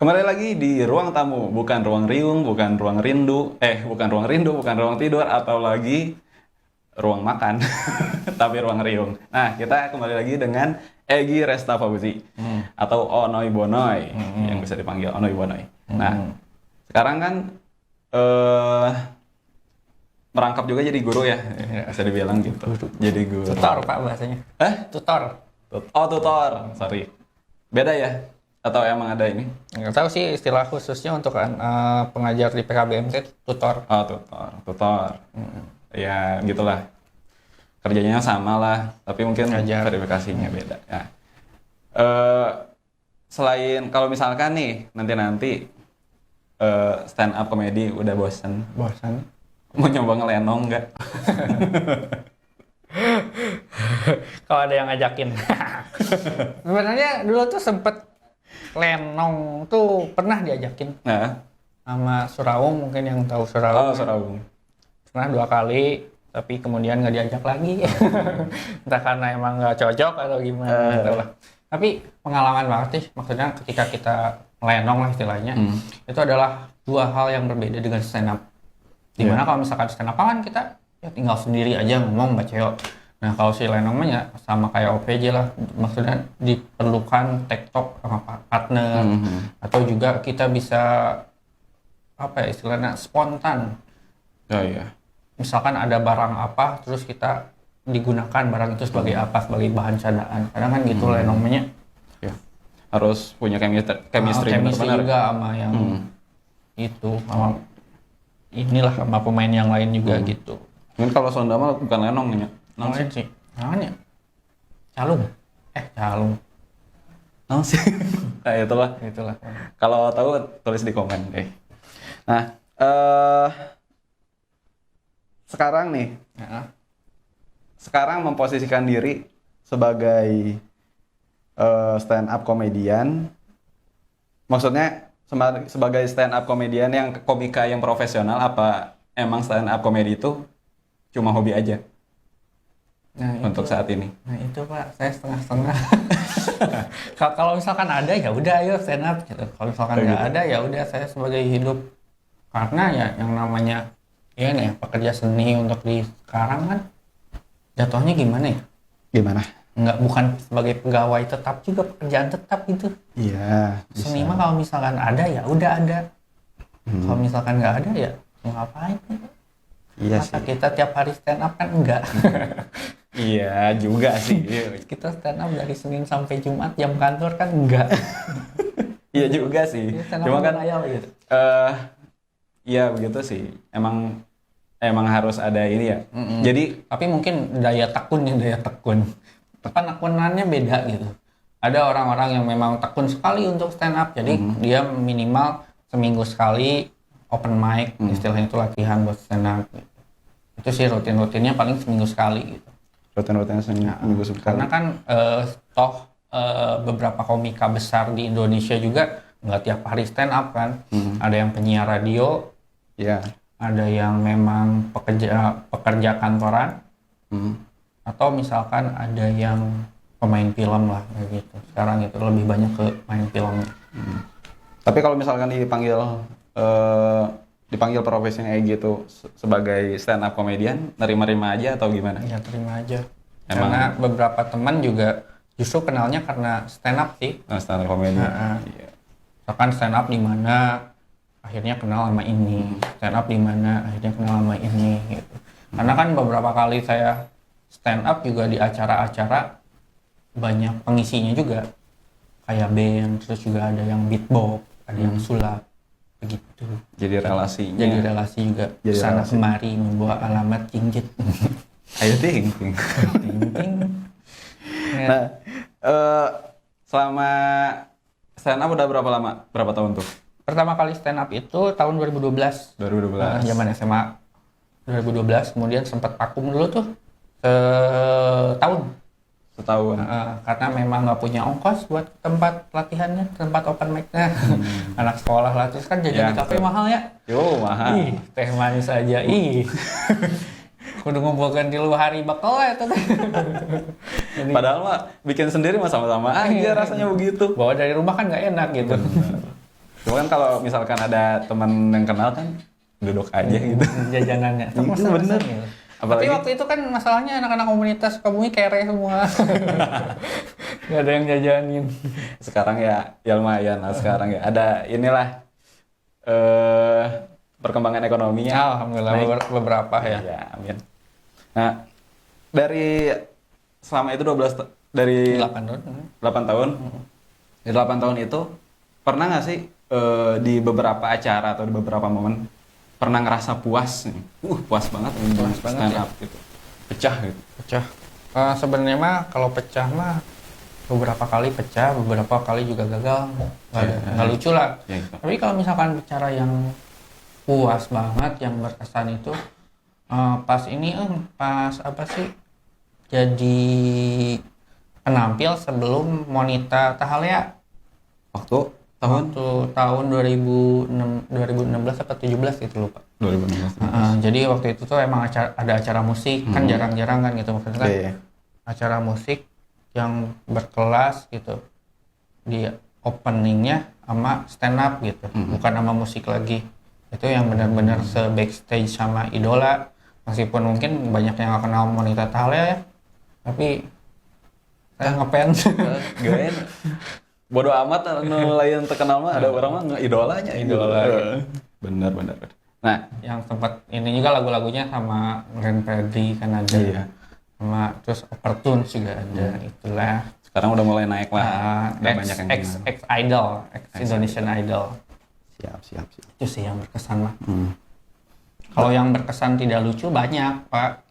Kembali lagi di ruang tamu, bukan ruang riung, bukan ruang rindu, bukan ruang rindu, bukan ruang tidur, atau lagi ruang makan, tapi ruang riung. Nah, kita kembali lagi dengan Egy Resta Fauzi, atau Onoy Bonoy, yang bisa dipanggil Onoy Bonoy. Nah, sekarang kan merangkap juga jadi guru ya, bisa dibilang gitu. Jadi guru. Tutor Pak bahasanya. Tutor. Oh, tutor, sorry. Beda ya? Atau emang ada ini? Nggak tahu sih istilah khususnya untuk pengajar di PKBMT tutor. Oh, tutor. Ya, gitulah. Kerjanya sama lah, tapi mungkin verifikasinya beda. Ya. Selain kalau misalkan nih nanti stand up comedy udah bosen, mau nyoba ngelenong nggak? Kalau ada yang ngajakin. Sebenarnya dulu tuh sempet lenong tuh pernah diajakin. Nah, sama Suraung, mungkin yang tahu Suraung. oh Suraung. Pernah 2 kali, tapi kemudian nggak diajak lagi. Entah karena emang nggak cocok atau gimana gitu lah. Tapi pengalaman banget sih, maksudnya ketika kita lenong lah istilahnya, itu adalah 2 hal yang berbeda dengan stand up. Dimana kalau misalkan stand up kan kita ya tinggal sendiri aja ngomong baceo. Nah kalau si lenong mah sama kayak OPJ lah, maksudnya diperlukan tektok sama partner, atau juga kita bisa apa ya istilahnya spontan. Oh iya. Misalkan ada barang apa, terus kita digunakan barang itu sebagai apa, sebagai bahan candaan. Kadang kan gitu lenongnya. Ya. Harus punya chemistry benar-benar juga sama yang itu, sama inilah sama pemain yang lain juga gitu. Mungkin kalau Sonda mah bukan lenong nih. Nong sih. Namanya calung. Calung. Nong sih. Nah, itulah. Kalau tahu tulis di komen deh. Nah, sekarang nih. Sekarang memposisikan diri sebagai stand up comedian. Maksudnya sebagai stand up comedian yang komika yang profesional, apa emang stand up comedy itu cuma hobi aja? Nah, untuk saat ini. Nah itu Pak, saya setengah-setengah. Kalau misalkan ada ya udah ayo stand up gitu. Kalau misalkan nggak ada ya udah saya sebagai hidup. Karena ya yang namanya ya nih pekerja seni untuk di sekarang kan jatuhnya gimana ya? Gimana? Bukan sebagai pegawai tetap juga, pekerjaan tetap gitu. Iya. Seni mah kalau misalkan ada ya udah ada. Kalau misalkan nggak ada ya mau ngapain? Iya masa sih. kita tiap hari stand up kan enggak. Iya juga sih. Kita stand up dari Senin sampai Jumat jam kantor kan enggak. Iya juga sih. Cuma kan ayam gitu. Iya begitu sih. Emang harus ada ini ya. Jadi tapi mungkin daya tekun. Penekunannya beda gitu. Ada orang-orang yang memang tekun sekali untuk stand up. Jadi dia minimal seminggu sekali open mic, istilahnya itu latihan buat stand up gitu. Itu sih rutin-rutinnya paling seminggu sekali gitu. Rutin-rutinnya seminggu sekali. Karena kan beberapa komika besar di Indonesia juga nggak tiap hari stand up kan. Ada yang penyiar radio, ada yang memang pekerja kantoran, atau misalkan ada yang pemain film lah kayak gitu. Sekarang itu lebih banyak ke main film. Tapi kalau misalkan dipanggil profesinya kayak gitu sebagai stand up comedian, nerima-nerima aja atau gimana? Ya terima aja. Emang? Karena beberapa teman juga justru kenalnya karena stand up sih. Stand up comedian. Iya. Misalkan stand up di mana akhirnya kenal sama ini, stand up di mana akhirnya kenal sama ini gitu. Karena kan beberapa kali saya stand up juga di acara-acara banyak pengisinya juga. Kayak band, terus juga ada yang beatbox, ada yang sulap. Begitu. Jadi relasinya. Jadi relasi juga. Sana kemari membawa alamat jinjit. Ayo ting. Nah, selama stand up udah berapa lama? Berapa tahun tuh? Pertama kali stand up itu tahun 2012. Zaman SMA 2012. Kemudian sempat vakum dulu tuh setahun. Karena memang nggak punya ongkos buat tempat latihannya, tempat open mic-nya. Anak sekolah lah, terus kan jajan di kafe mahal ya. Mahal. Teh manis aja. Kudu ngumpulkan di luar hari bakal ya tuh. Padahal mah bikin sendiri mah sama-sama aja rasanya begitu. Bawa dari rumah kan nggak enak gitu. Cuma kan kalau misalkan ada teman yang kenal kan duduk aja gitu. Jajanannya. Itu bener. Tapi Apalagi waktu itu kan masalahnya anak-anak komunitas Sukabumi kere semua. Gak ada yang jajanin. sekarang ya lumayan lah sekarang ya. Ada inilah perkembangan ekonominya. Alhamdulillah naik. beberapa ya. Ya, amin. Nah, dari selama itu 8 tahun. 8 tahun. Di 8 tahun itu pernah nggak sih di beberapa acara atau di beberapa momen pernah ngerasa puas nih? Puas banget Puas banget stand ya. up gitu. Pecah gitu. Pecah. Sebenarnya mah kalau pecah mah beberapa kali pecah, beberapa kali juga gagal. Nggak lucu lah. Ya, gitu. Tapi kalau misalkan bicara yang puas banget, yang berkesan itu pas apa sih? Jadi penampil sebelum Monita Tahalea Waktu tahun 2016 atau 17 gitu lupa. 2016. Jadi waktu itu tuh emang ada acara musik, kan jarang-jarang kan gitu maksudnya kan. Iya. Acara musik yang berkelas gitu. Di openingnya sama stand up gitu, bukan sama musik lagi. Itu yang benar-benar se-backstage sama idola. Meskipun mungkin banyak yang gak kenal Monita Tahalea ya, tapi saya ngefans. Gaen. Bodoh amat nu lain terkenal mah ada orang mah idolanya. Idola. Bener. Nah, Yang sempat ini juga lagu-lagunya sama Glenn Fredly kan ada. Iya. Sama terus Overtones juga ada. Itulah. sekarang udah mulai naik lah. Udah banyak yang kenal. Ex Idol, ex Indonesian Idol. Siap. Itu sih yang berkesan mah. Kalau yang berkesan tidak lucu banyak, Pak.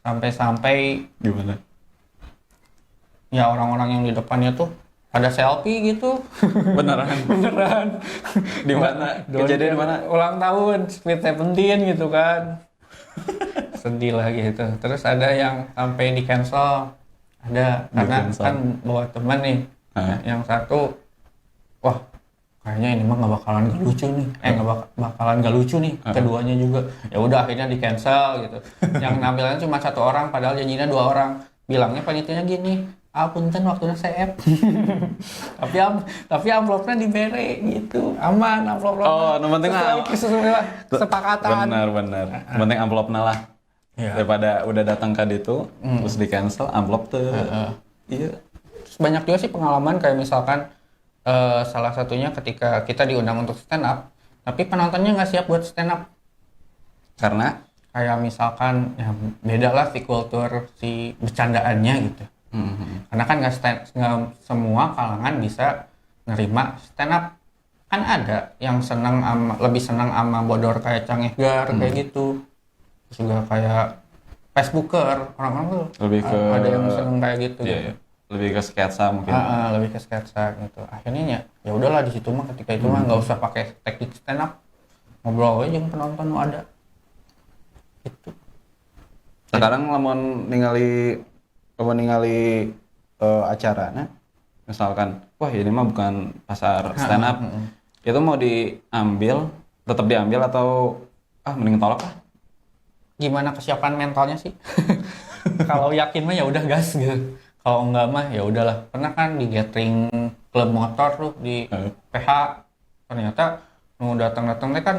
Sampai-sampai Gimana? ya orang-orang yang di depannya tuh pada selfie gitu. Beneran. Di mana? Kejadian di mana? Ulang tahun Sweet Seventeen gitu kan. Sedih lah gitu. Terus ada yang sampai di cancel. Ada karena Di-cancel. kan bawa teman nih. Yang satu, wah kayaknya ini mah nggak bakalan gak lucu nih. Bakalan gak lucu nih. Keduanya juga. Ya udah akhirnya di cancel gitu. Yang nampilnya cuma satu orang, padahal janjinya 2 orang. Bilangnya panitianya gini, punten waktunya CF. tapi amplopnya dibere gitu. Aman amplopnya. Oh, yang penting sesuai kesepakatan. Benar. Yang penting amplopnya lah. Iya. Daripada udah datang ke itu terus di cancel amplop tuh. Iya. Terus banyak juga sih pengalaman kayak misalkan salah satunya ketika kita diundang untuk stand up, tapi penontonnya nggak siap buat stand up. Karena Kayak misalkan ya beda lah si kultur si bercandaannya gitu. Karena kan nggak semua kalangan bisa nerima stand up. Kan ada yang lebih senang sama bodor kayak Cang Edgar kayak gitu. Terus juga kayak Facebooker, orang-orang tuh lebih ke ada yang seneng kayak gitu. Iya, gitu. lebih ke sketsa mungkin. Lebih ke sketsa gitu. Akhirnya ya udahlah di situ mah ketika itu mah nggak usah pakai teknik stand up, ngobrol aja yang penonton lu ada. Itu. Sekarang lamun ningali acarana misalkan wah ini mah bukan pasar stand up. Itu mau tetap diambil atau mending tolak lah. Gimana kesiapan mentalnya sih? Kalau yakin mah ya udah gas gitu. Kalau enggak mah ya udahlah. Pernah kan di gathering klub motor tuh di PH, ternyata nu datang-datang teh kan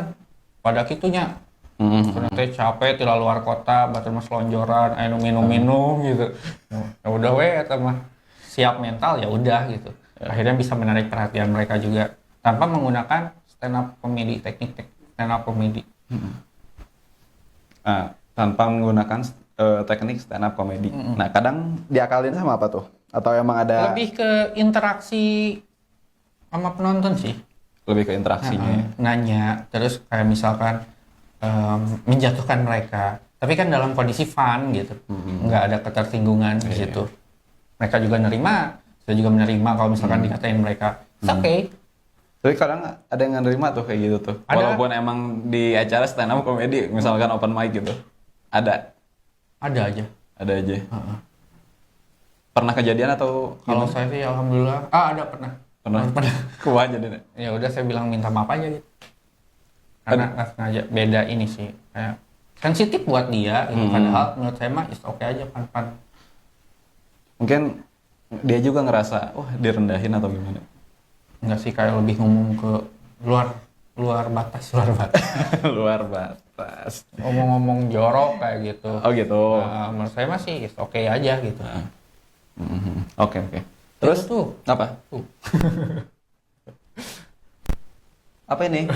pada kitunya. Ternyata capek tidak luar kota, batur mas lonjoran, anu minum-minum gitu. Ya udah eta mah siap mental ya udah gitu. Akhirnya bisa menarik perhatian mereka juga tanpa menggunakan stand up comedy, teknik stand up comedy. Tanpa menggunakan teknik stand up comedy. Nah, kadang diakalin sama apa tuh? Atau emang ada Lebih ke interaksi sama penonton sih. lebih ke interaksinya? Nanya, terus kayak misalkan menjatuhkan mereka. Tapi kan dalam kondisi fun gitu. Nggak ada ketersinggungan di situ. Mereka juga nerima, saya juga menerima kalau misalkan dikatain mereka. It's okay. Tapi kadang ada yang nerima tuh kayak gitu tuh. Ada. Walaupun emang di acara stand up comedy, misalkan open mic gitu. Ada Ada aja. aja. Pernah kejadian atau Kalau gimana? saya sih alhamdulillah. Ada pernah. Pernah. Kuah jadi. Ya udah saya bilang minta maaf aja gitu. Karena nggak sengaja beda ini sih. Kayak sensitif buat dia gitu. Padahal menurut saya mah is okay aja fun-fun. Mungkin dia juga ngerasa wah direndahin atau gimana? Enggak sih, kayak lebih ngomong ke luar luar batas. Luar batas. Ngomong-ngomong jorok kayak gitu. Oh gitu. Nah, menurut saya masih oke aja gitu. Oke. Terus Itu tuh apa? tuh. Apa ini?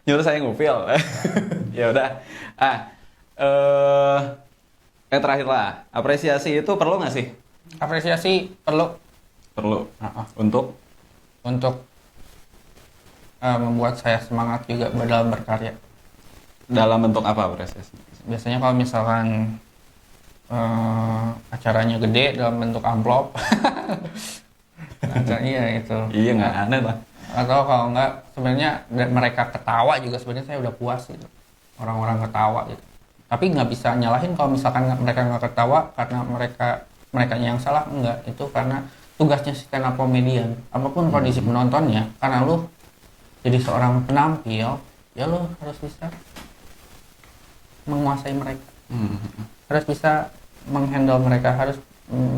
Nyuruh saya ngupil. Ya udah. Yang terakhir lah, apresiasi itu perlu nggak sih? Apresiasi perlu Perlu. Untuk membuat saya semangat juga dalam berkarya. dalam bentuk apa apresiasi? Biasanya kalau misalkan acaranya gede dalam bentuk amplop, iya itu. Iya nggak aneh lah. Atau kalau enggak, sebenarnya mereka ketawa juga sebenarnya saya udah puas gitu. Orang-orang ketawa gitu. Tapi nggak bisa nyalahin kalau misalkan mereka nggak ketawa karena mereka yang salah, enggak. Itu karena tugasnya stand up comedian. Apapun kondisi penontonnya, karena lu jadi seorang penampil, ya lu harus bisa menguasai mereka. Harus bisa menghandle mereka, harus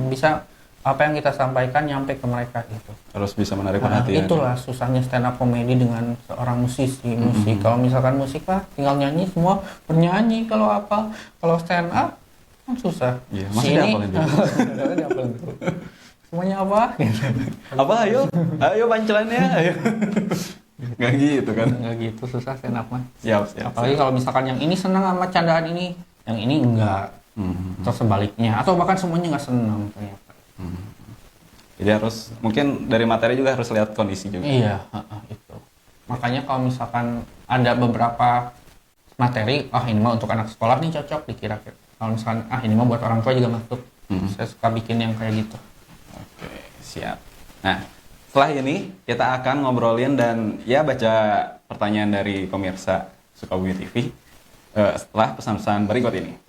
bisa apa yang kita sampaikan nyampe ke mereka gitu. Harus bisa menarik perhatian. Itulah susahnya stand up comedy dengan seorang musisi. Kalau misalkan musik lah tinggal nyanyi, semua bernyanyi. Kalau stand up kan susah. Iya, masih diapalin dulu. Semuanya apa? Apa ayo pancelannya, ayo. Nggak gitu kan? Nggak gitu, susah stand up mah. Siap. Apalagi kalau misalkan yang ini senang sama candaan ini, yang ini enggak. Atau sebaliknya, atau bahkan semuanya nggak senang ternyata. Jadi harus, mungkin dari materi juga harus lihat kondisi juga. Iya, itu. Makanya kalau misalkan ada beberapa materi, ini mah untuk anak sekolah nih cocok dikira-kira. Kalau misalkan, ini mah buat orang tua juga masuk. Saya suka bikin yang kayak gitu. Oke, siap. Nah, setelah ini kita akan ngobrolin dan ya baca pertanyaan dari pemirsa Sukabumi TV setelah pesan-pesan berikut ini.